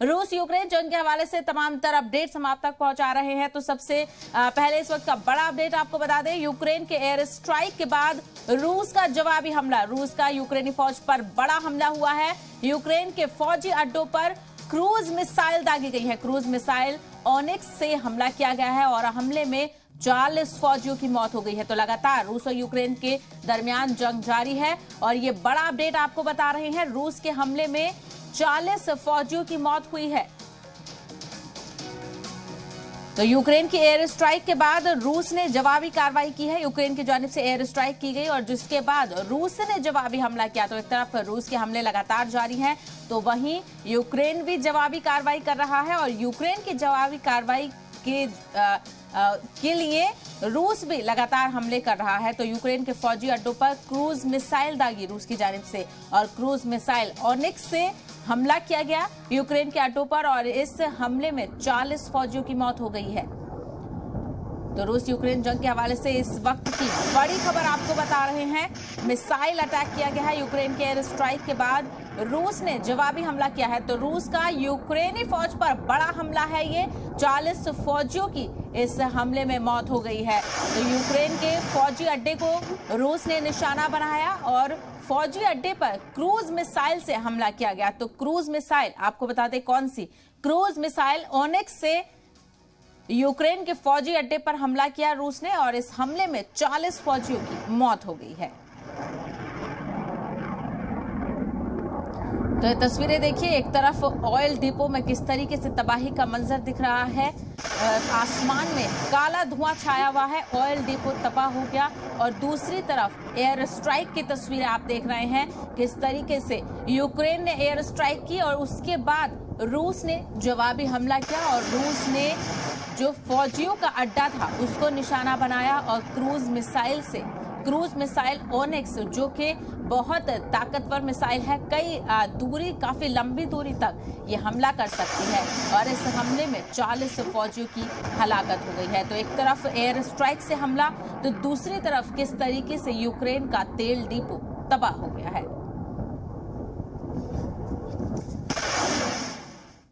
रूस यूक्रेन जंग के हवाले से तमाम तरह अपडेट्स हम आप तक पहुंचा रहे हैं। तो सबसे पहले इस वक्त का बड़ा अपडेट आपको बता दें, यूक्रेन के एयर स्ट्राइक के बाद रूस का जवाबी हमला, रूस का यूक्रेनी फौज पर बड़ा हमला हुआ है। यूक्रेन के फौजी अड्डों पर क्रूज मिसाइल दागी गई है। क्रूज मिसाइल ओनिक्स से हमला किया गया है और हमले में 40 फौजियों की मौत हो गई है। तो लगातार रूस और यूक्रेन के दरमियान जंग जारी है और ये बड़ा अपडेट आपको बता रहे हैं। रूस के हमले में 40 फौजियों की मौत हुई है। तो यूक्रेन की एयर स्ट्राइक के बाद रूस ने जवाबी कार्रवाई की है। यूक्रेन की जानिब से एयर स्ट्राइक की गई और जिसके बाद रूस ने जवाबी हमला किया। तो एक तरफ रूस के हमले लगातार जारी हैं, तो वहीं यूक्रेन भी जवाबी कार्रवाई कर रहा है और यूक्रेन की जवाबी कार्रवाई के लिए रूस भी लगातार हमले कर रहा है। तो यूक्रेन के फौजी अड्डों पर क्रूज मिसाइल दागी रूस की जानिब से और क्रूज मिसाइल ओनिक्स से हमला किया गया यूक्रेन के अड्डों पर और इस हमले में 40 फौजियों की मौत हो गई है। तो रूस यूक्रेन जंग के हवाले से इस वक्त की बड़ी खबर आपको बता रहे हैं। मिसाइल अटैक किया गया है यूक्रेन के एयर स्ट्राइक के बाद रूस ने जवाबी हमला किया है। तो रूस का यूक्रेनी फौज पर बड़ा हमला है। ये 40 फौजियों की इस हमले में मौत हो गई है। तो यूक्रेन के फौजी अड्डे को रूस ने निशाना बनाया और फौजी अड्डे पर क्रूज मिसाइल से हमला किया गया। तो क्रूज मिसाइल आपको बता दें कौन सी, क्रूज मिसाइल ओनिक्स से यूक्रेन के फौजी अड्डे पर हमला किया रूस ने और इस हमले में 40 फौजियों की मौत हो गई है। तो ये तस्वीरें देखिए, एक तरफ ऑयल डिपो में किस तरीके से तबाही का मंजर दिख रहा है। आसमान में काला धुआं छाया हुआ है, ऑयल डिपो तबाह हो गया और दूसरी तरफ एयर स्ट्राइक की तस्वीरें आप देख रहे हैं किस तरीके से यूक्रेन ने एयर स्ट्राइक की और उसके बाद रूस ने जवाबी हमला किया और रूस ने जो फौजियों का अड्डा था उसको निशाना बनाया और क्रूज मिसाइल ओनिक्स जो कि बहुत ताकतवर मिसाइल है, काफी लंबी दूरी तक ये हमला कर सकती है और इस हमले में 40 फौजियों की हलाकत हो गई है। तो एक तरफ एयर स्ट्राइक से हमला तो दूसरी तरफ किस तरीके से यूक्रेन का तेल डिपो तबाह हो गया है।